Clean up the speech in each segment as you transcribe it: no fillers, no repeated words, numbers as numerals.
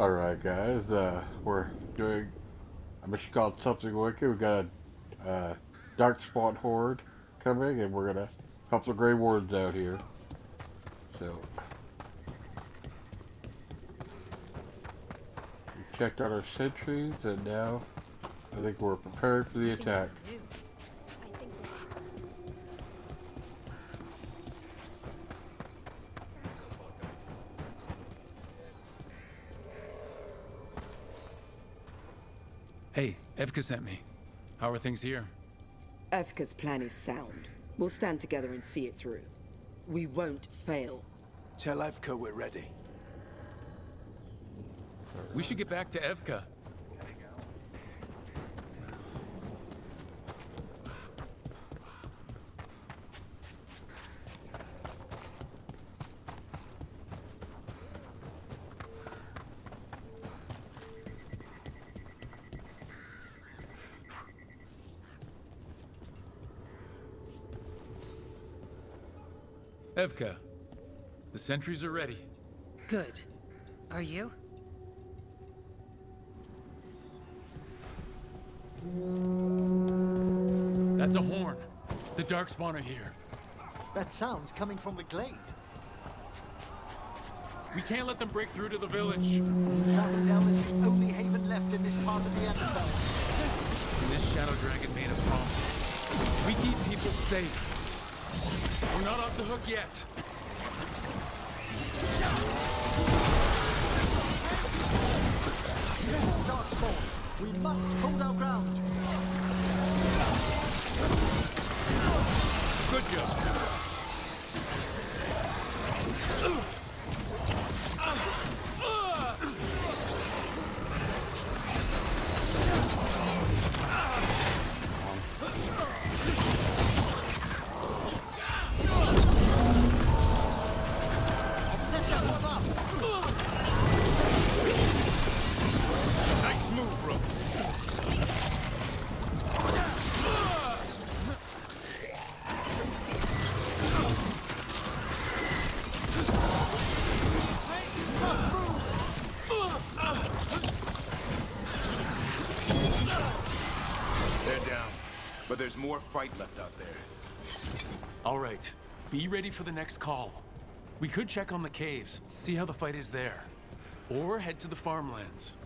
Alright, guys, we're doing a mission called Something Wicked. We got a Dark Spawn Horde coming, and we're gonna help the Grey Wardens out here. So, we checked out our sentries, and now I think we're prepared for the attack. Hey, Evka sent me. How are things here? Evka's plan is sound. We'll stand together and see it through. We won't fail. Tell Evka we're ready. We should get back to Evka. Evka, the sentries are ready. Good. Are you? That's a horn. The Darkspawn are here. That sound's coming from the glade. We can't let them break through to the village. Carbondale is the only haven left in this part of the Empire. And this Shadow Dragon made a promise. We keep people safe. We're not off the hook yet. Darkspawn, we must hold our ground. Good job. Nice move, bro. They're down, but there's more fight left out there. All right, be ready for the next call. We could check on the caves, see how the fight is there. Or head to the farmlands.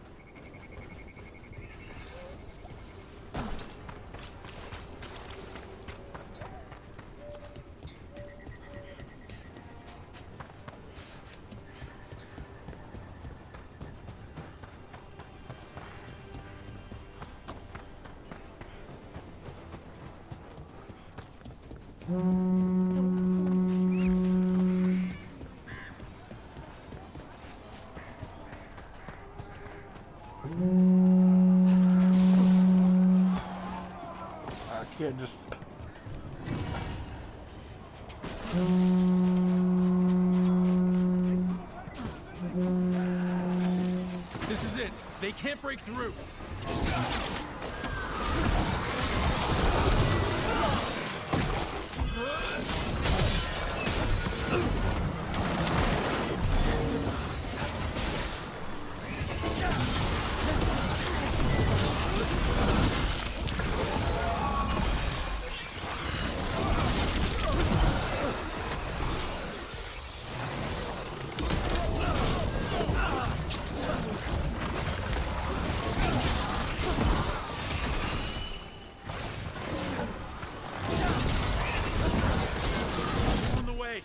I can't just... This is it. They can't break through. On the way.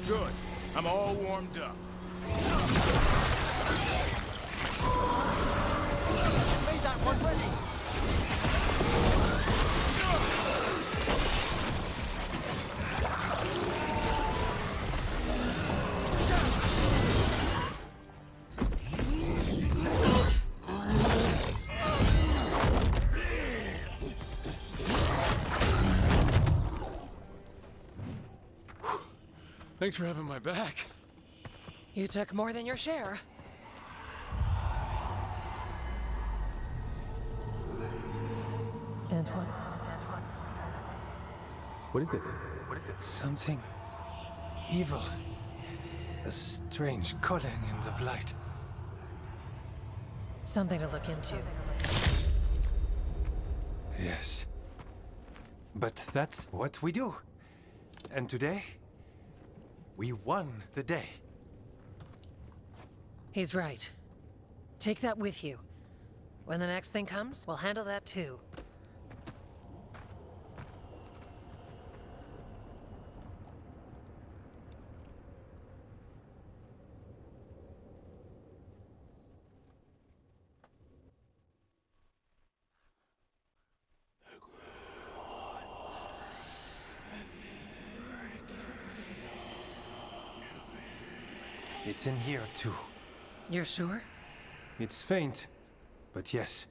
Good. I'm all warmed up. Made that one ready. Thanks for having my back. You took more than your share. Antoine. What is it? Something evil. A strange calling in the blight. Something to look into. Yes. But that's what we do. And today, we won the day. He's right. Take that with you. When the next thing comes, we'll handle that too. It's in here too. You're sure? It's faint, but yes.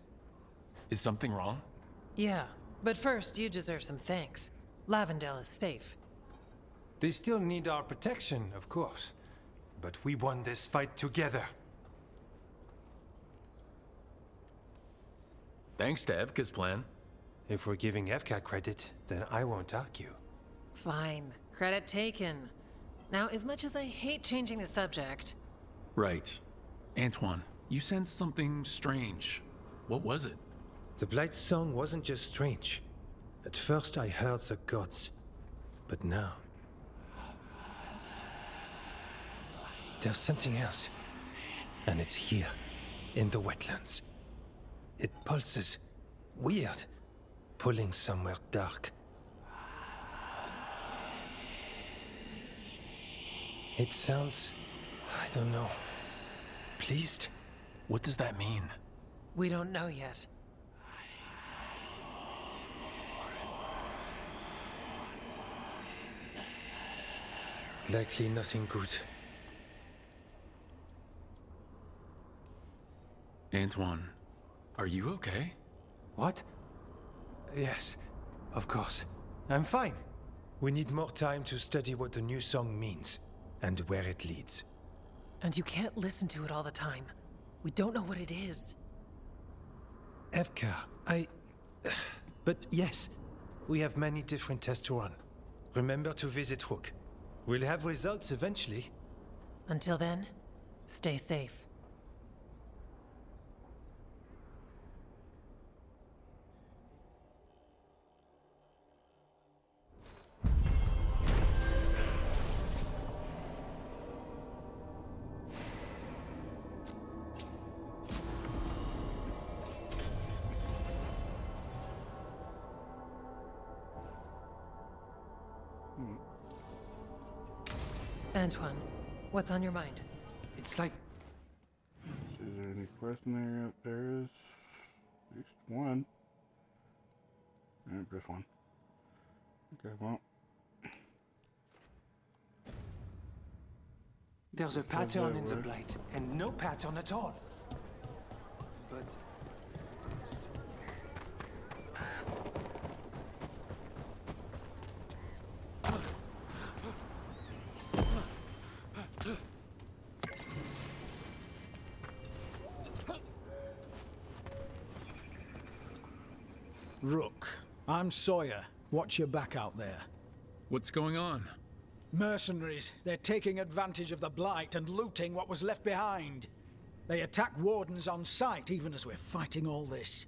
Is something wrong? Yeah, but first you deserve some thanks. Lavendale is safe. They still need our protection, of course. But we won this fight together. Thanks to Evka's plan. If we're giving Evka credit, then I won't argue. Fine. Credit taken. Now, as much as I hate changing the subject... Right. Antoine, you sensed something strange. What was it? The Blight's song wasn't just strange. At first I heard the gods. But now... there's something else. And it's here, in the wetlands. It pulses. Weird. Pulling somewhere dark. It sounds... I don't know. Pleased? What does that mean? We don't know yet. Likely nothing good. Antoine, are you okay? What? Yes, of course. I'm fine. We need more time to study what the new song means, and where it leads. And you can't listen to it all the time. We don't know what it is. Evka, But yes, we have many different tests to run. Remember to visit Rook. We'll have results eventually. Until then, stay safe. Antoine, what's on your mind? It's like... Is there any question there? There is at least one. Just one. Okay, well. there's a pattern in the Blight, and no pattern at all. But... Rook, I'm Sawyer. Watch your back out there. What's going on? Mercenaries. They're taking advantage of the Blight and looting what was left behind. They attack wardens on sight, even as we're fighting all this.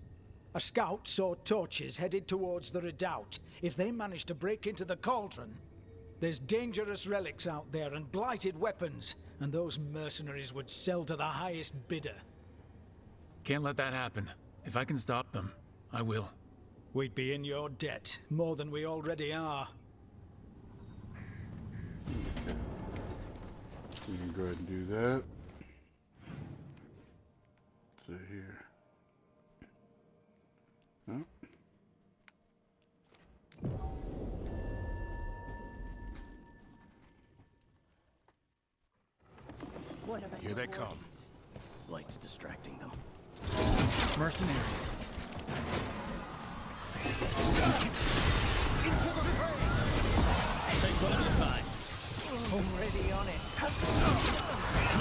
A scout saw torches headed towards the redoubt. If they manage to break into the cauldron, there's dangerous relics out there and blighted weapons, and those mercenaries would sell to the highest bidder. Can't let that happen. If I can stop them, I will. We'd be in your debt, more than we already are. We can go ahead and do that. Let's see here. Oh. Here they come. Light's distracting them. Mercenaries. Take whatever you find. Already on it.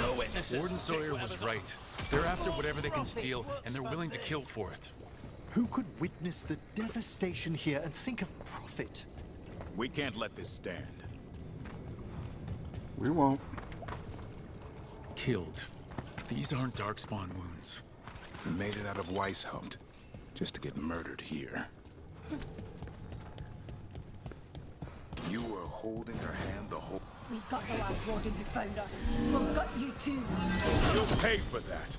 No witnesses. Warden Sawyer was right. They're after whatever they can steal, and they're willing to kill for it. Who could witness the devastation here and think of profit? We can't let this stand. We won't. Killed. These aren't Darkspawn wounds. We made it out of Weishaupt, just to get murdered here. You were holding her hand the whole... We got the last warden who found us. We've got you too. You'll pay for that.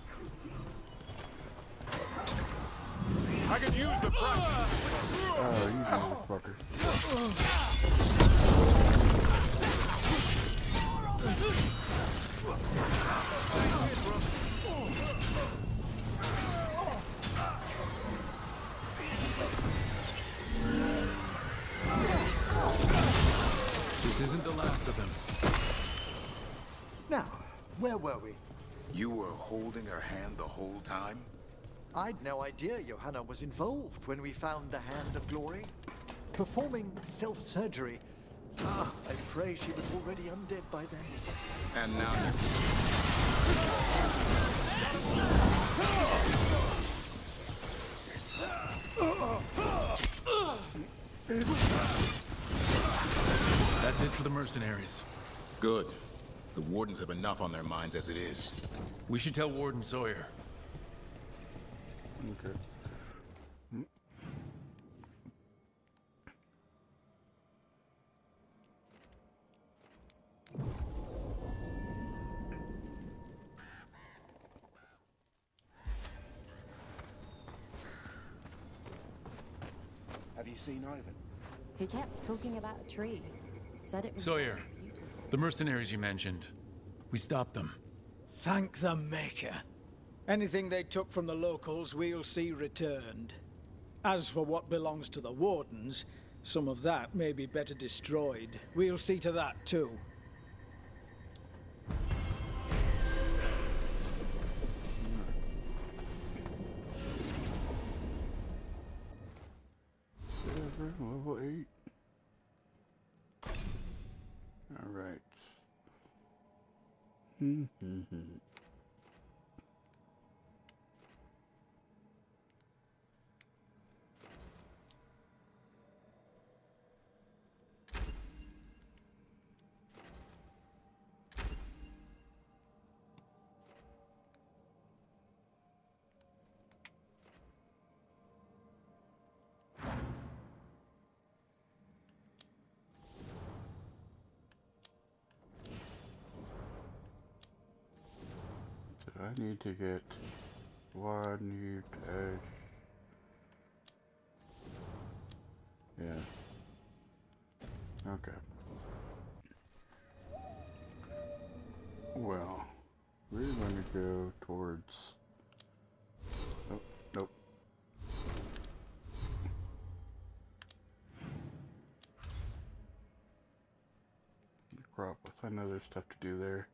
I can use the brush. Oh, you motherfucker. This isn't the last of them. Now, where were we? You were holding her hand the whole time? I'd no idea Johanna was involved when we found the Hand of Glory. Performing self-surgery. Ah, I pray she was already undead by then. And now That's it for the mercenaries. Good. The Wardens have enough on their minds as it is. We should tell Warden Sawyer. Okay. Have you seen Ivan? He kept talking about a tree. Said it was Sawyer, the mercenaries you mentioned. We stopped them. Thank the Maker. Anything they took from the locals, we'll see returned. As for what belongs to the Wardens, some of that may be better destroyed. We'll see to that, too. Level 8. Alright. I need to get one new edge. Yeah. Okay. Well, we're going to go towards... Nope, nope. Crop, I know there's stuff to do there.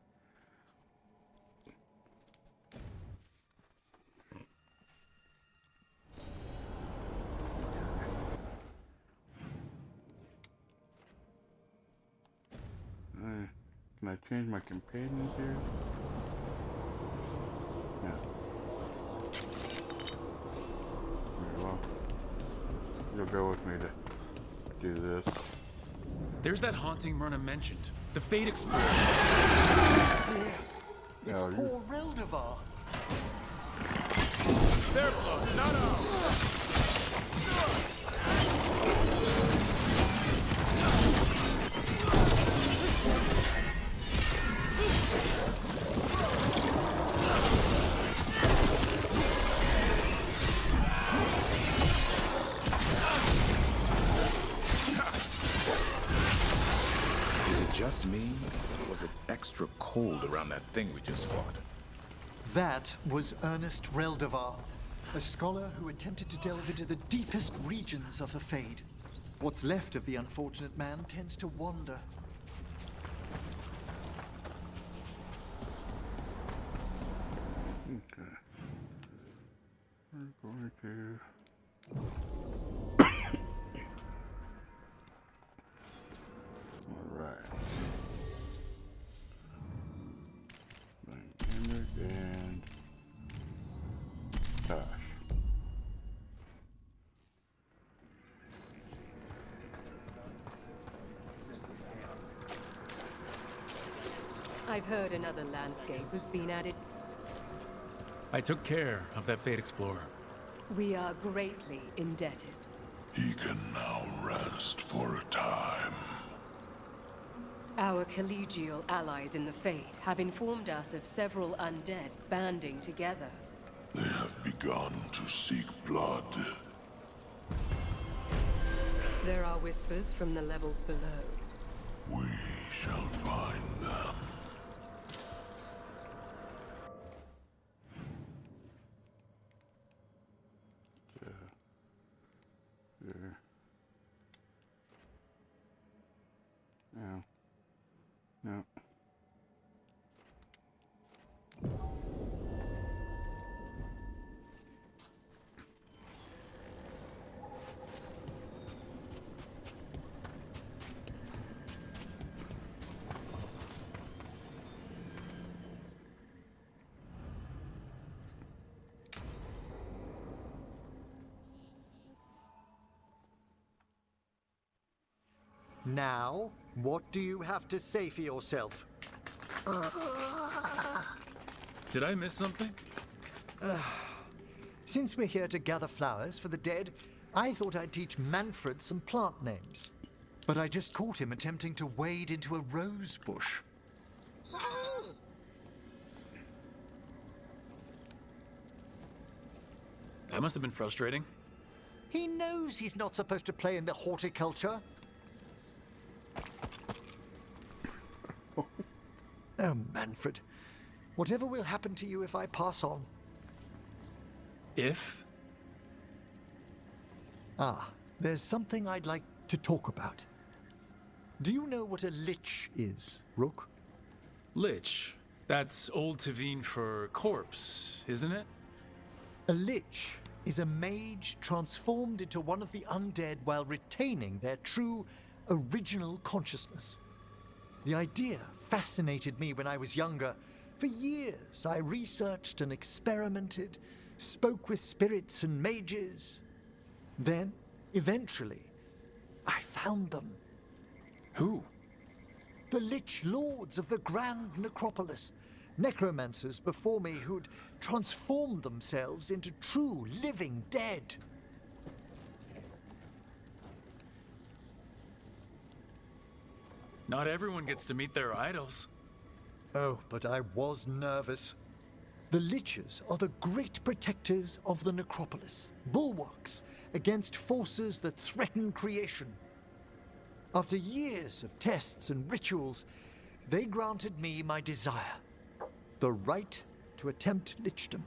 Can I change my companions here? No. Very well. You'll go with me to do this. There's that haunting Myrna mentioned. The Fate Explorer. Dear, it's No, poor Reldevar. their blood, not ours! Just me? Or was it extra cold around that thing we just fought? That was Ernest Reldevar, a scholar who attempted to delve into the deepest regions of the Fade. What's left of the unfortunate man tends to wander. Okay. We're going to... Alright. And Tosh. I've heard another landscape has been added. I took care of that Fate Explorer. We are greatly indebted. He can now rest for a time. Our collegial allies in the Fate have informed us of several undead banding together. They have begun to seek blood. There are whispers from the levels below. We shall find them. Yeah. No. Now, what do you have to say for yourself? Did I miss something? Since we're here to gather flowers for the dead, I thought I'd teach Manfred some plant names. But I just caught him attempting to wade into a rose bush. That must have been frustrating. He knows he's not supposed to play in the horticulture. Oh, Manfred. Whatever will happen to you if I pass on? If? Ah, there's something I'd like to talk about. Do you know what a lich is, Rook? Lich. That's Old Tavine for corpse, isn't it? A lich is a mage transformed into one of the undead while retaining their true, original consciousness. The idea fascinated me when I was younger. For years, I researched and experimented, spoke with spirits and mages. Then, eventually, I found them. Who? The Lich Lords of the Grand Necropolis. Necromancers before me who'd transformed themselves into true living dead. Not everyone gets to meet their idols. Oh, but I was nervous. The Liches are the great protectors of the Necropolis, bulwarks against forces that threaten creation. After years of tests and rituals, they granted me my desire, the right to attempt lichdom.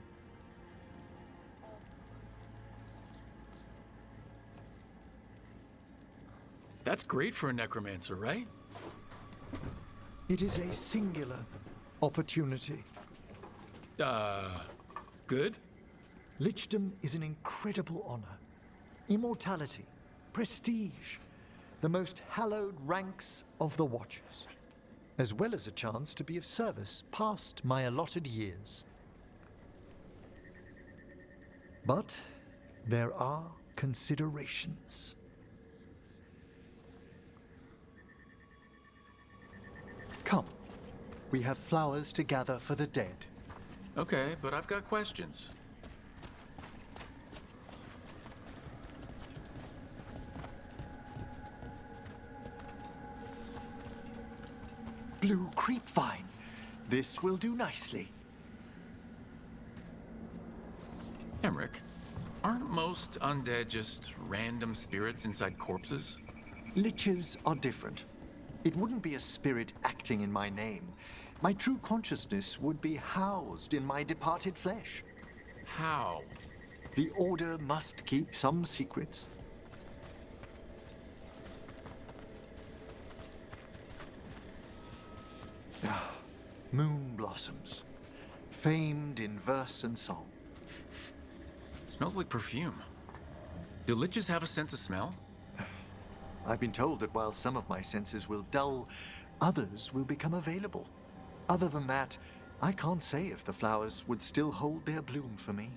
That's great for a necromancer, right? It is a singular opportunity. Good? Lichdom is an incredible honor. Immortality, prestige, the most hallowed ranks of the Watchers, as well as a chance to be of service past my allotted years. But there are considerations. Come, we have flowers to gather for the dead. Okay, but I've got questions. Blue creepvine. This will do nicely. Emmerich, aren't most undead just random spirits inside corpses? Liches are different. It wouldn't be a spirit acting in my name. My true consciousness would be housed in my departed flesh. How? The Order must keep some secrets. Moon blossoms, famed in verse and song. Smells like perfume. Do liches have a sense of smell? I've been told that while some of my senses will dull, others will become available. Other than that, I can't say if the flowers would still hold their bloom for me.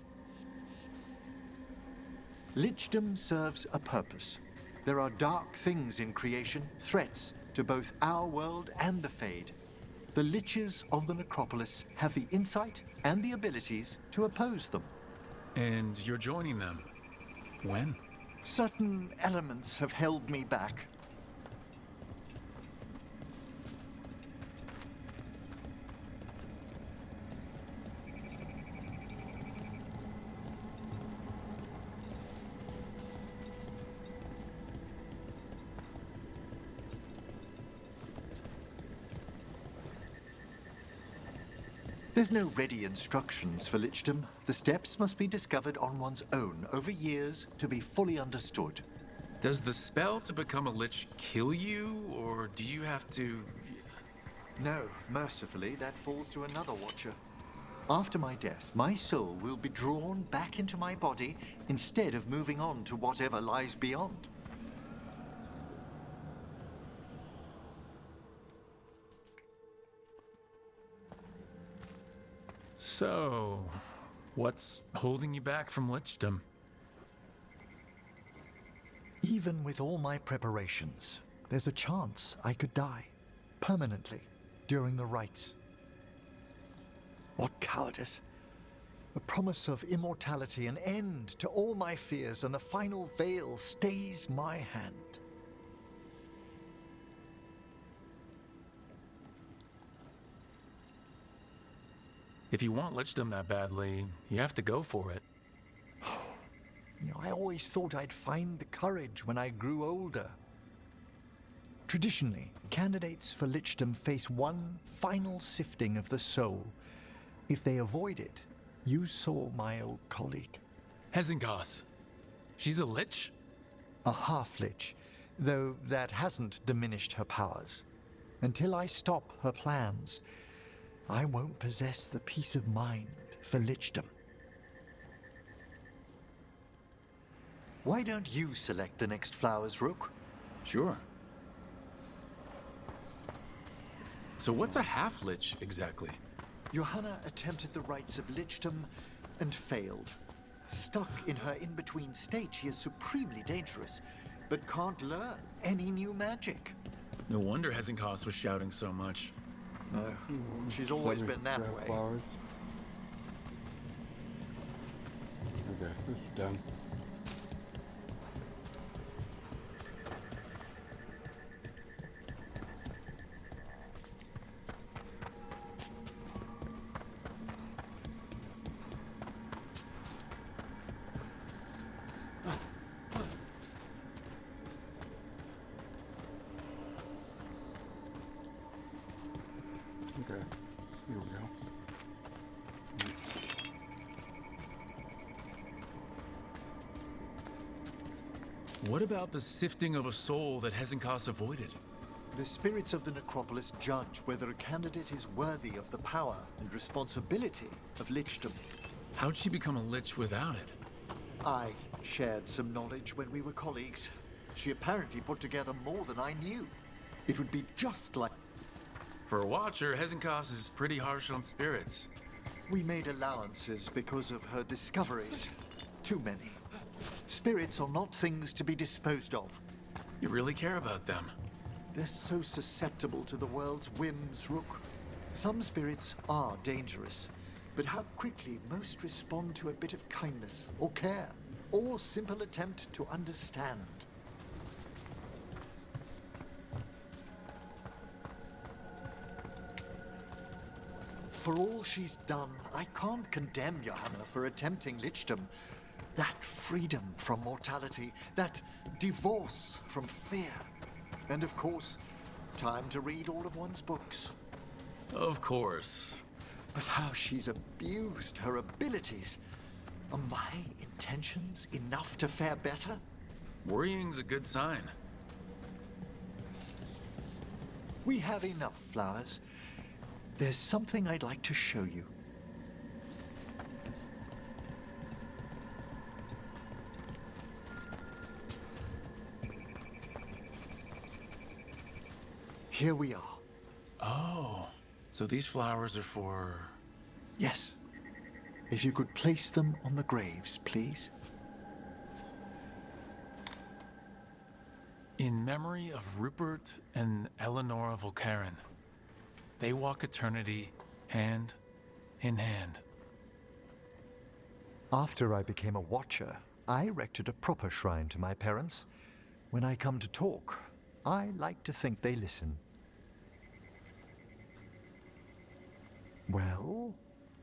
Lichdom serves a purpose. There are dark things in creation, threats to both our world and the Fade. The Liches of the Necropolis have the insight and the abilities to oppose them. And you're joining them. When? Certain elements have held me back. There's no ready instructions for lichdom. The steps must be discovered on one's own over years to be fully understood. Does the spell to become a lich kill you, or do you have to... No, mercifully, that falls to another watcher. After my death, my soul will be drawn back into my body instead of moving on to whatever lies beyond. So, what's holding you back from lichdom? Even with all my preparations, there's a chance I could die permanently during the rites. What cowardice! A promise of immortality, an end to all my fears, and the final veil stays my hand. If you want lichdom that badly, you have to go for it. I always thought I'd find the courage when I grew older. Traditionally, candidates for lichdom face one final sifting of the soul. If they avoid it, you saw my old colleague. Hezenkos. She's a lich? A half-lich, though that hasn't diminished her powers. Until I stop her plans, I won't possess the peace of mind for lichdom. Why don't you select the next flowers, Rook? Sure. So what's a half-lich, exactly? Johanna attempted the rites of lichdom and failed. Stuck in her in-between state, she is supremely dangerous, but can't learn any new magic. No wonder Hezenkos was shouting so much. No, she's always been that way. Flowers. Okay, this is done. Okay, here we go. What about the sifting of a soul that Hezenkos avoided? The spirits of the necropolis judge whether a candidate is worthy of the power and responsibility of lichdom. How'd she become a lich without it? I shared some knowledge when we were colleagues. She apparently put together more than I knew. It would be just like... For a watcher, Hezenkos is pretty harsh on spirits. We made allowances because of her discoveries. Too many. Spirits are not things to be disposed of. You really care about them. They're so susceptible to the world's whims, Rook. Some spirits are dangerous, but how quickly most respond to a bit of kindness or care, or simple attempt to understand. For all she's done, I can't condemn Johanna for attempting lichdom. That freedom from mortality, that divorce from fear. And of course, time to read all of one's books. Of course. But how she's abused her abilities. Are my intentions enough to fare better? Worrying's a good sign. We have enough flowers. There's something I'd like to show you. Here we are. Oh, so these flowers are for... Yes. If you could place them on the graves, please. In memory of Rupert and Eleanor Volkaren. They walk eternity hand in hand. After I became a watcher, I erected a proper shrine to my parents. When I come to talk, I like to think they listen. Well,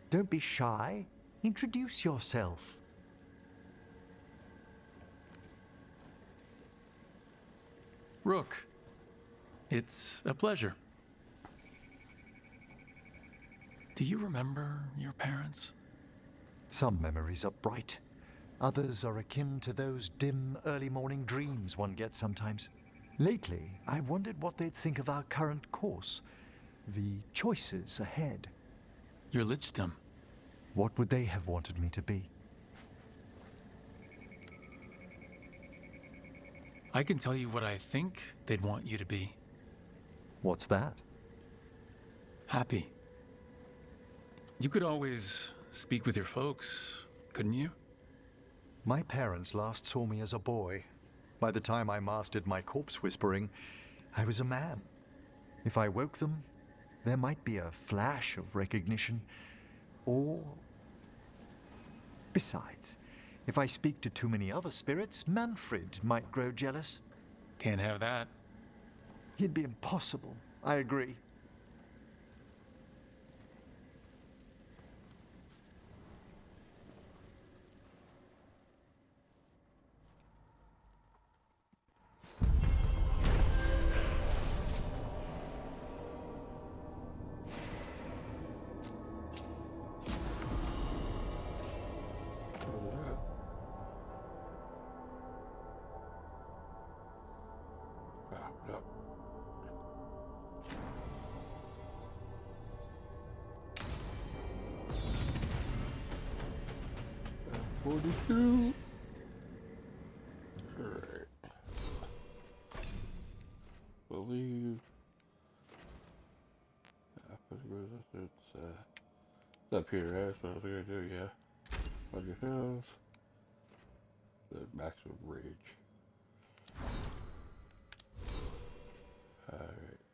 don't be shy. Introduce yourself. Rook, it's a pleasure. Do you remember your parents? Some memories are bright. Others are akin to those dim, early morning dreams one gets sometimes. Lately, I wondered what they'd think of our current course, the choices ahead. Your lichdom. What would they have wanted me to be? I can tell you what I think they'd want you to be. What's that? Happy. You could always speak with your folks, couldn't you? My parents last saw me as a boy. By the time I mastered my corpse whispering, I was a man. If I woke them, there might be a flash of recognition, or... Besides, if I speak to too many other spirits, Manfred might grow jealous. Can't have that. He'd be impossible. I agree. Yep. 42. Alright. Believe. It's up here, right? That's what I was gonna do, yeah. On your health. The maximum rage. Alright.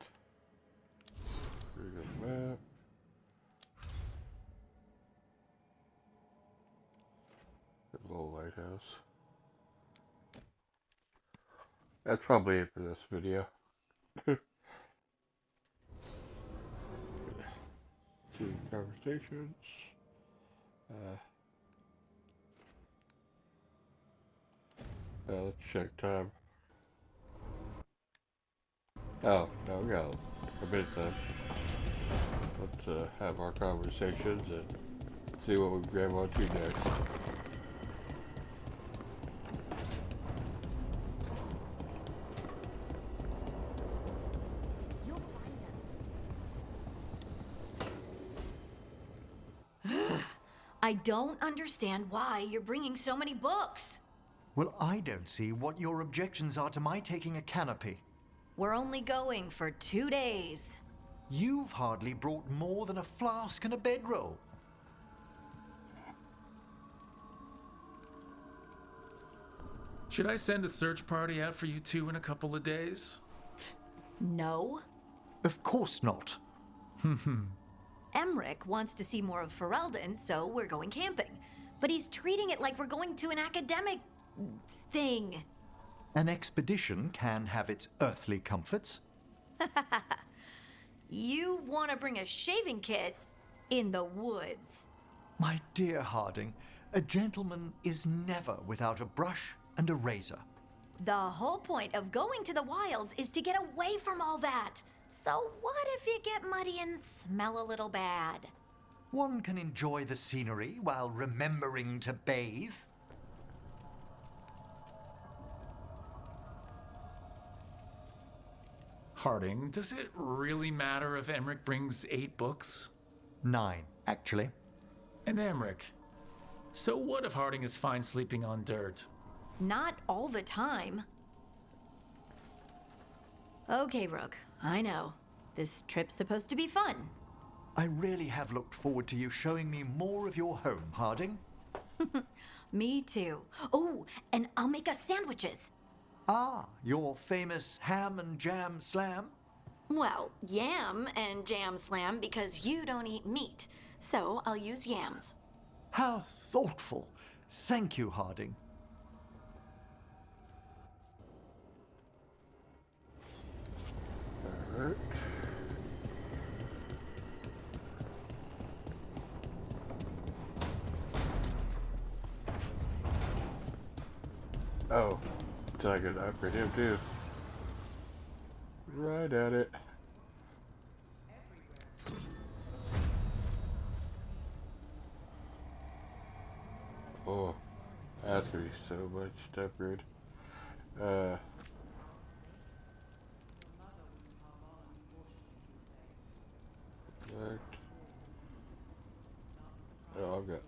Here we go, map. There's a little lighthouse. That's probably it for this video. Two conversations. Let's check time. Oh, no, we got a bit of time. Let's have our conversations and see what we grab onto next. I don't understand why you're bringing so many books. Well, I don't see what your objections are to my taking a canopy. We're only going for 2 days. You've hardly brought more than a flask and a bedroll. Should I send a search party out for you two in a couple of days? No. Of course not. Emmerich wants to see more of Ferelden, so we're going camping. But he's treating it like we're going to an academic thing. An expedition can have its earthly comforts. You want to bring a shaving kit in the woods. My dear Harding, a gentleman is never without a brush and a razor. The whole point of going to the wilds is to get away from all that. So what if you get muddy and smell a little bad? One can enjoy the scenery while remembering to bathe. Harding, does it really matter if Emmerich brings 8 books? 9, actually. And Emmerich, so what if Harding is fine sleeping on dirt? Not all the time. Okay, Rook, I know. This trip's supposed to be fun. I really have looked forward to you showing me more of your home, Harding. Me too. Oh, and I'll make us sandwiches. Ah, your famous ham and jam slam? Well, yam and jam slam because you don't eat meat. So I'll use yams. How thoughtful. Thank you, Harding. Alright. Oh, so I could upgrade him too. Right at it. Oh, that's gonna be so much to upgrade. Right. Oh, I've got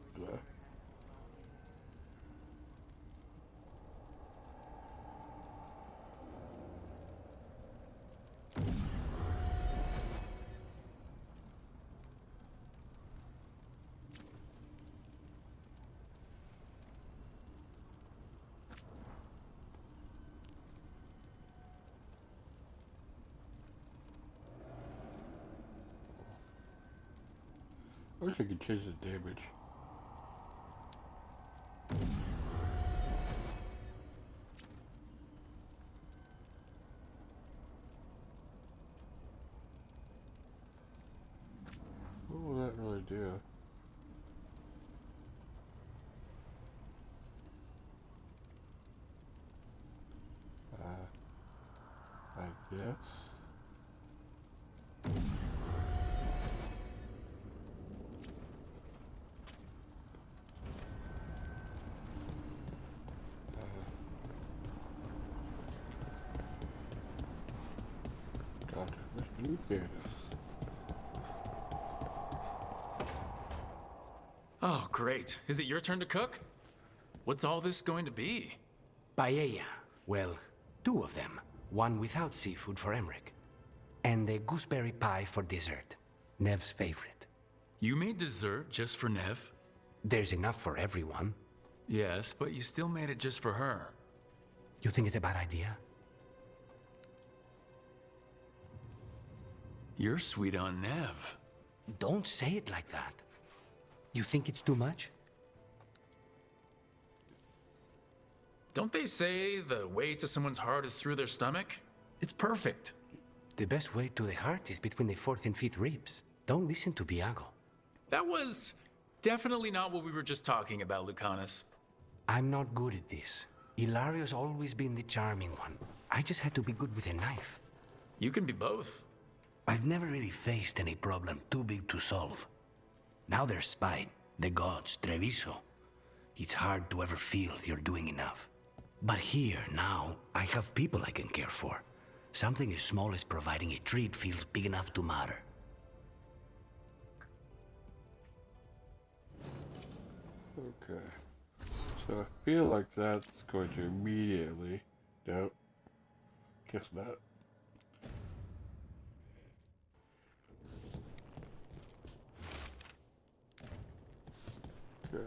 I wish I could change the damage. What will that really do? I guess. God, what you get us? Oh, great. Is it your turn to cook? What's all this going to be? Paella. Well, 2 of them. One without seafood for Emmerich. And a gooseberry pie for dessert. Nev's favorite. You made dessert just for Nev? There's enough for everyone. Yes, but you still made it just for her. You think it's a bad idea? You're sweet on Nev. Don't say it like that. You think it's too much? Don't they say the way to someone's heart is through their stomach? It's perfect. The best way to the heart is between the 4th and 5th ribs. Don't listen to Biago. That was definitely not what we were just talking about, Lucanus. I'm not good at this. Hilario's always been the charming one. I just had to be good with a knife. You can be both. I've never really faced any problem too big to solve. Now there's Spine, the gods, Treviso. It's hard to ever feel you're doing enough. But here, now, I have people I can care for. Something as small as providing a treat feels big enough to matter. Okay. So I feel like that's going to immediately... Nope. Guess not. Okay.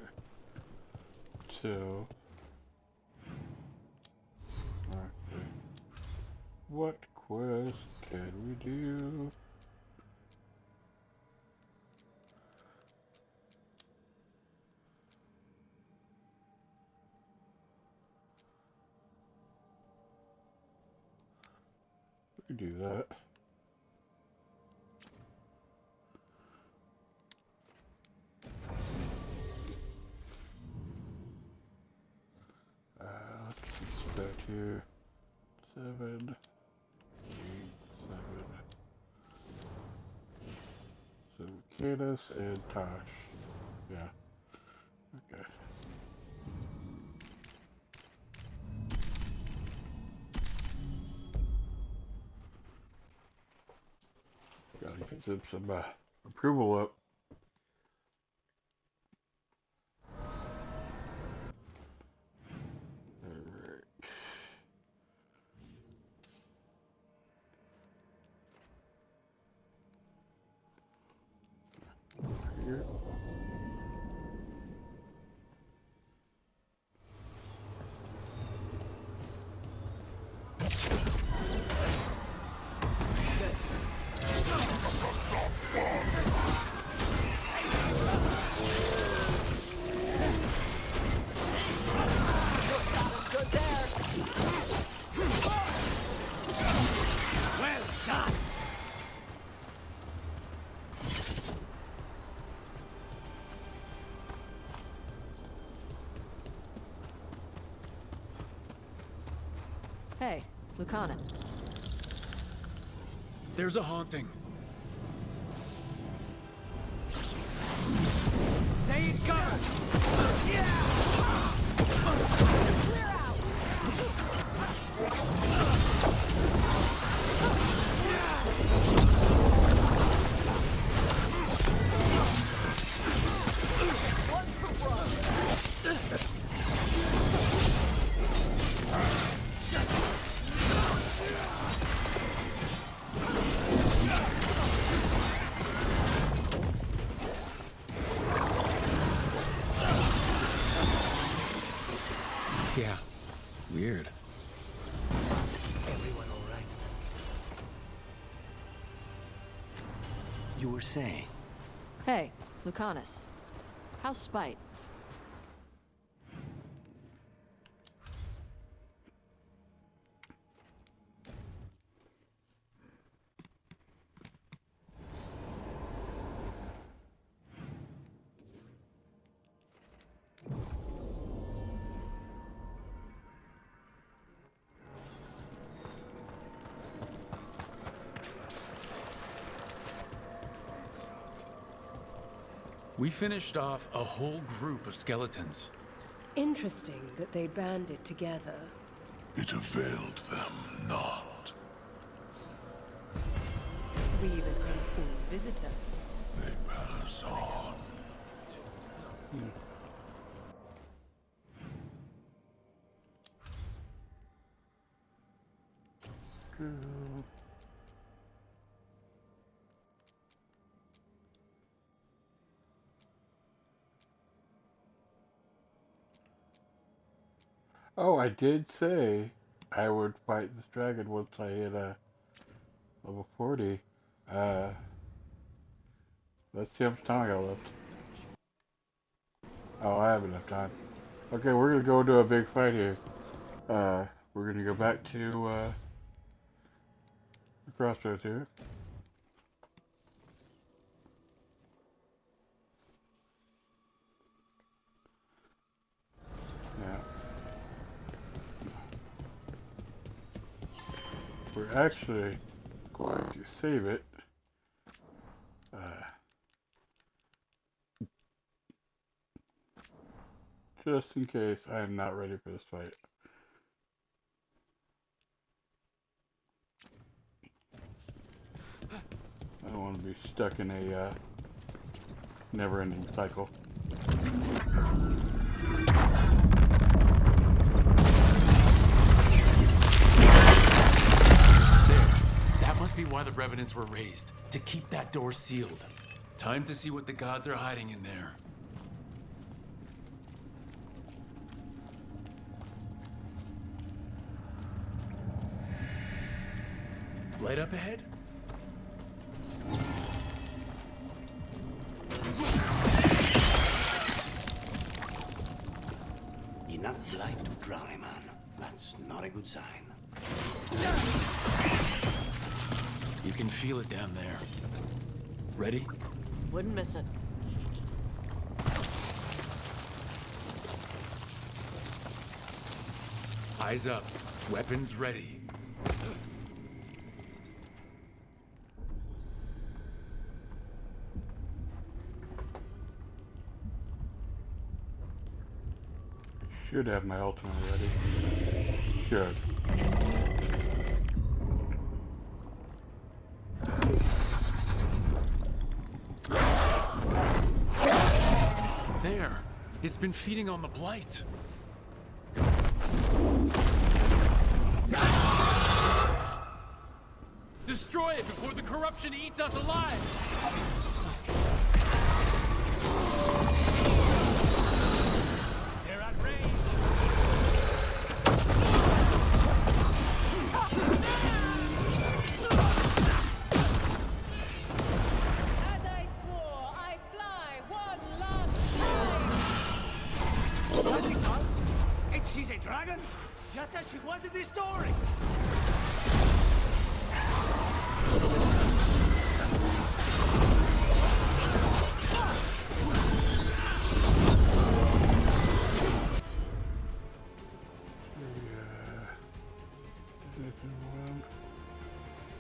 So... Okay. What quest can we do? We can do that. Let's see, back here. 7, 8, 7. So Canis and Tosh. Yeah. Okay. Gotta get some approval up. Alright. Here. Hey, Lucana. There's a haunting. Stay in cover! Clear out! Yeah. Weird. Everyone all right? You were saying? Hey, Lucanus. How's Spite? We finished off a whole group of skeletons. Interesting that they banded together. It availed them not. Leave an unseen visitor. They pass on. Oh, I did say I would fight this dragon once I hit level 40. Let's see how much time I got left. Oh, I have enough time. Okay, we're gonna go into a big fight here. We're gonna go back to the crossroads here. Yeah. We're actually going to save it. Just in case I am not ready for this fight. I don't want to be stuck in a never-ending cycle. That must be why the revenants were raised, to keep that door sealed. Time to see what the gods are hiding in there. Light up ahead? Enough light to drown a man. That's not a good sign. You can feel it down there. Ready? Wouldn't miss it. Eyes up. Weapons ready. Should have my ultimate ready. Should. There. It's been feeding on the blight. Destroy it before the corruption eats us alive! They're at range. As I swore, I fly one last time! What's it called? And she's a dragon? Just as she was in this story!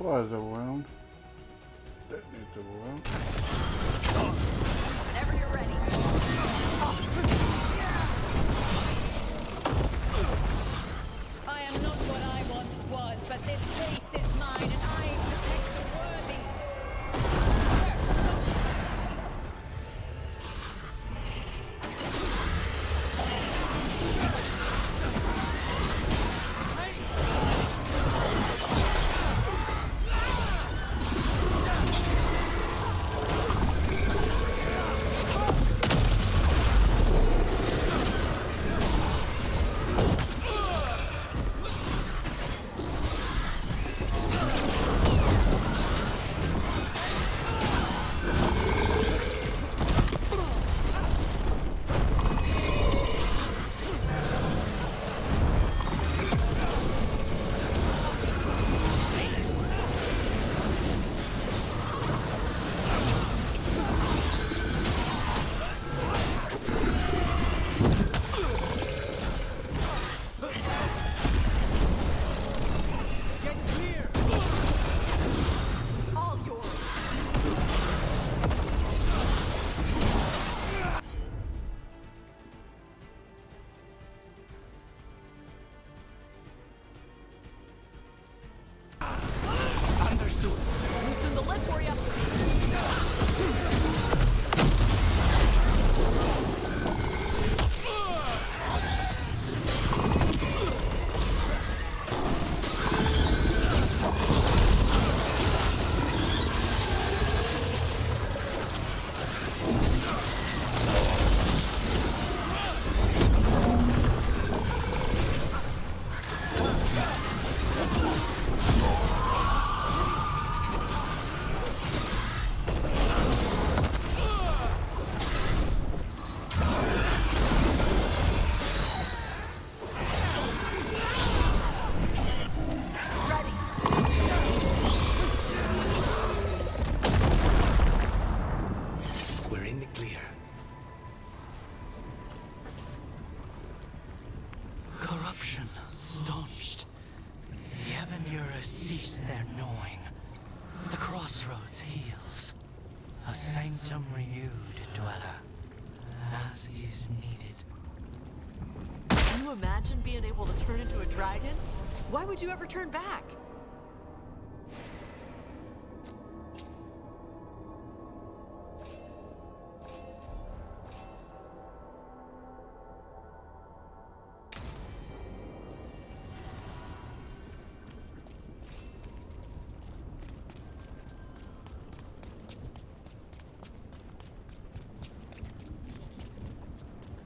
was overwhelmed. Detonate's overwhelmed. Whenever you're ready. I am not what I once was, but this place is mine, and I protect the worthy. Loosen the lid for you. We're in the clear. Corruption staunched. The Avenura cease their gnawing. The crossroads heals. A sanctum renewed, dweller, as is needed. Can you imagine being able to turn into a dragon? Why would you ever turn back?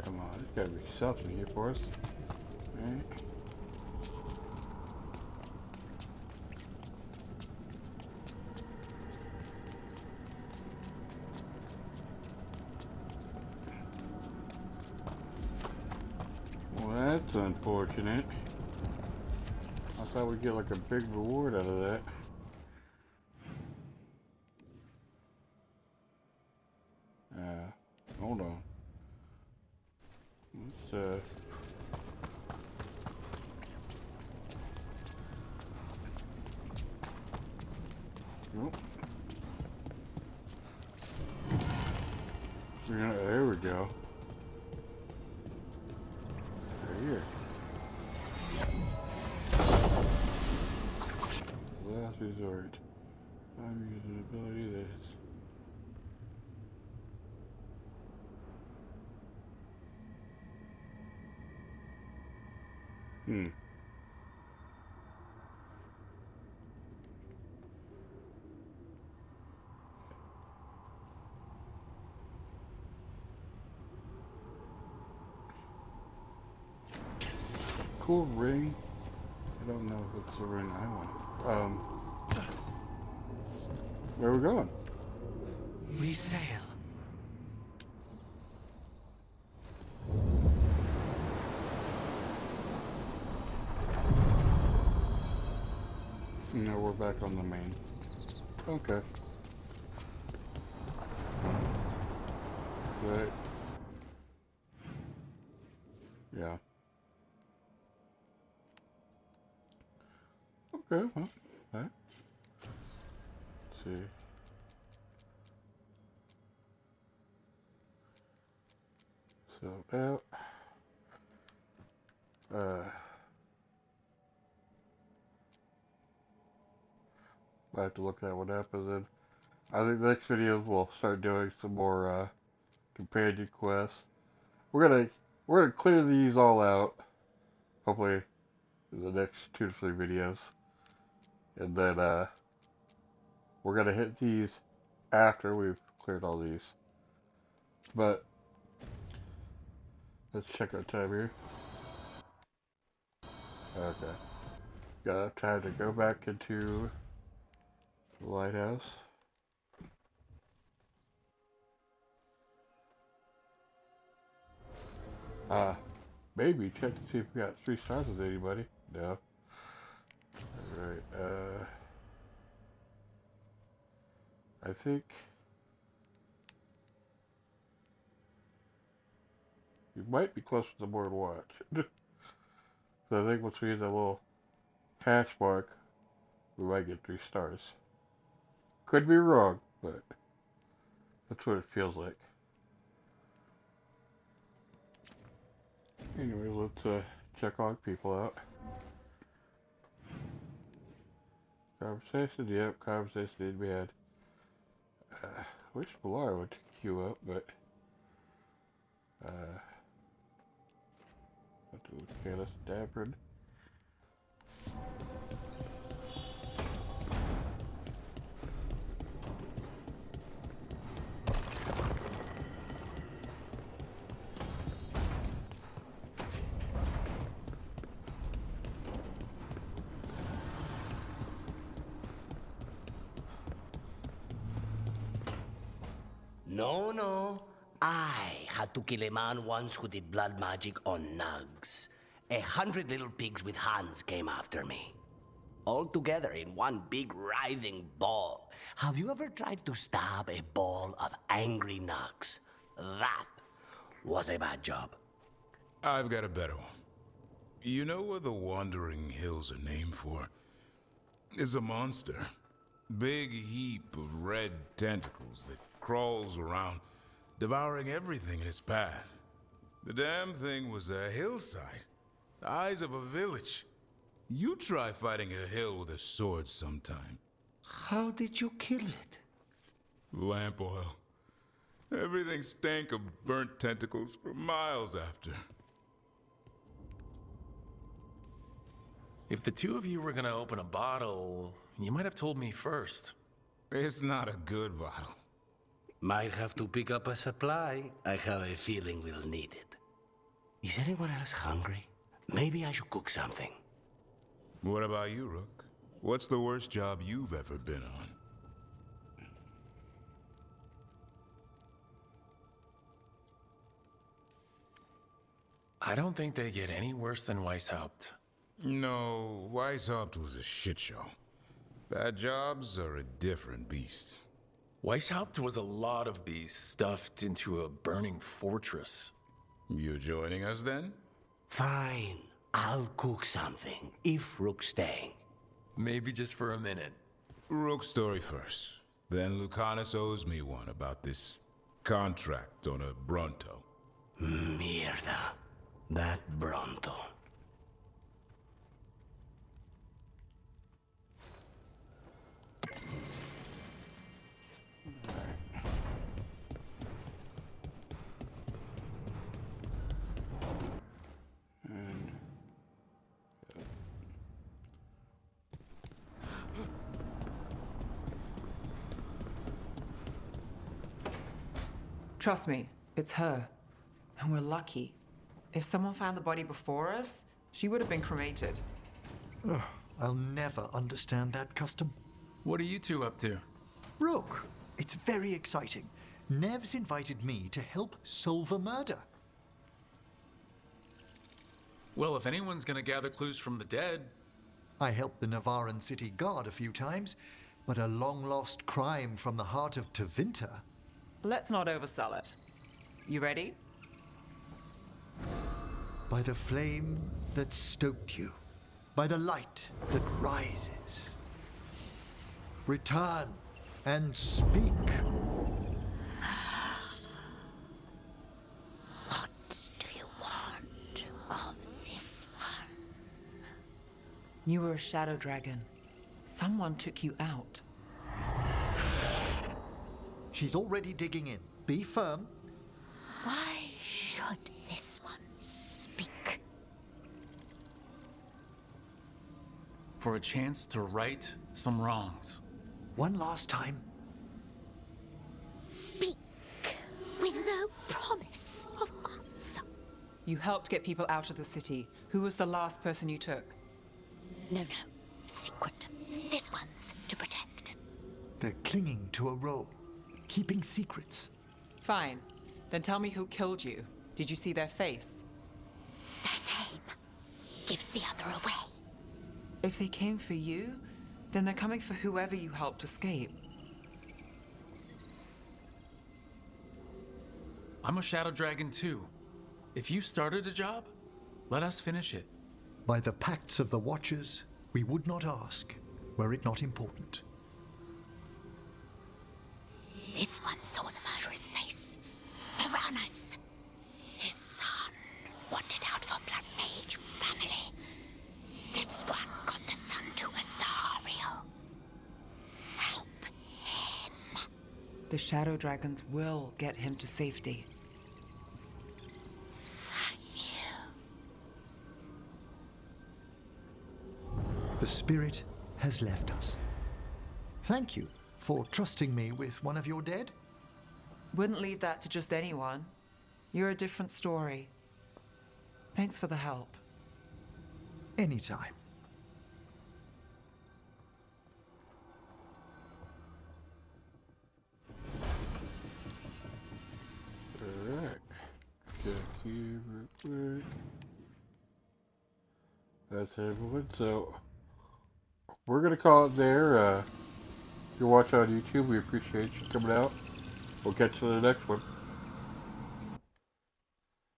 Come on, there's gotta be something here for us. Alright. Well, that's unfortunate. I thought we'd get like a big reward out of that. Hold on. Let's, nope. Yeah, there we go. Right here. Last resort. I'm using an ability that's... Cool ring. I don't know if it's the ring I want. Where are we going? We sail. No, we're back on the main. Okay. Right. Yeah. Okay, well, alright. see. So now, I have to look that one up, and then I think the next video we'll start doing some more companion quests. We're gonna clear these all out, hopefully in the next 2 to 3 videos, and then we're gonna hit these after we've cleared all these. But let's check our time here. Okay, got enough time to go back into the lighthouse. Maybe check to see if we got 3 stars with anybody. No. Alright, I think you might be close to the board watch. So I think once we hit that little hash mark, we might get 3 stars. Could be wrong, but that's what it feels like. Anyway, let's check on people out. Conversation, yep, conversation need to be had. Wish Pilar would queue up, but what do we get us Dabrid? No. I had to kill a man once who did blood magic on nugs. 100 little pigs with hands came after me. All together in one big writhing ball. Have you ever tried to stab a ball of angry nugs? That was a bad job. I've got a better one. You know what the Wandering Hills are named for? It's a monster. Big heap of red tentacles that crawls around, devouring everything in its path. The damn thing was a hillside, the size of a village. You try fighting a hill with a sword sometime. How did you kill it? Lamp oil. Everything stank of burnt tentacles for miles after. If the 2 of you were gonna open a bottle, you might have told me first. It's not a good bottle. Might have to pick up a supply. I have a feeling we'll need it. Is anyone else hungry? Maybe I should cook something. What about you, Rook? What's the worst job you've ever been on? I don't think they get any worse than Weishaupt. No, Weishaupt was a shit show. Bad jobs are a different beast. Weishaupt was a lot of beasts stuffed into a burning fortress. You joining us then? Fine. I'll cook something, if Rook's staying. Maybe just for a minute. Rook's story first. Then Lucanus owes me one about this contract on a Bronto. Mierda. That Bronto. Trust me, it's her. And we're lucky. If someone found the body before us, she would have been cremated. Ugh, I'll never understand that custom. What are you 2 up to? Rook, it's very exciting. Nev's invited me to help solve a murder. Well, if anyone's gonna gather clues from the dead... I helped the Navaran city guard a few times, but a long-lost crime from the heart of Tevinter... Let's not oversell it. You ready? By the flame that stoked you, by the light that rises. Return and speak. What do you want of this one? You were a shadow dragon. Someone took you out. She's already digging in. Be firm. Why should this one speak? For a chance to right some wrongs. One last time. Speak with no promise of answer. You helped get people out of the city. Who was the last person you took? No. Secret. This one's to protect. They're clinging to a role, keeping secrets. Fine. Then tell me who killed you. Did you see their face? Their name gives the other away. If they came for you, then they're coming for whoever you helped escape. I'm a shadow dragon too. If you started a job, let us finish it. By the pacts of the Watchers, we would not ask, were it not important. This one saw the murderer's face. Piranhas. His son wanted out for blood mage family. This one got the son to Azariel. Help him. The shadow dragons will get him to safety. The spirit has left us. Thank you for trusting me with one of your dead. Wouldn't leave that to just anyone. You're a different story. Thanks for the help. Anytime. Alright. Check here real quick. That's everyone. So, we're going to call it there. If you're watching on YouTube, we appreciate you coming out. We'll catch you in the next one.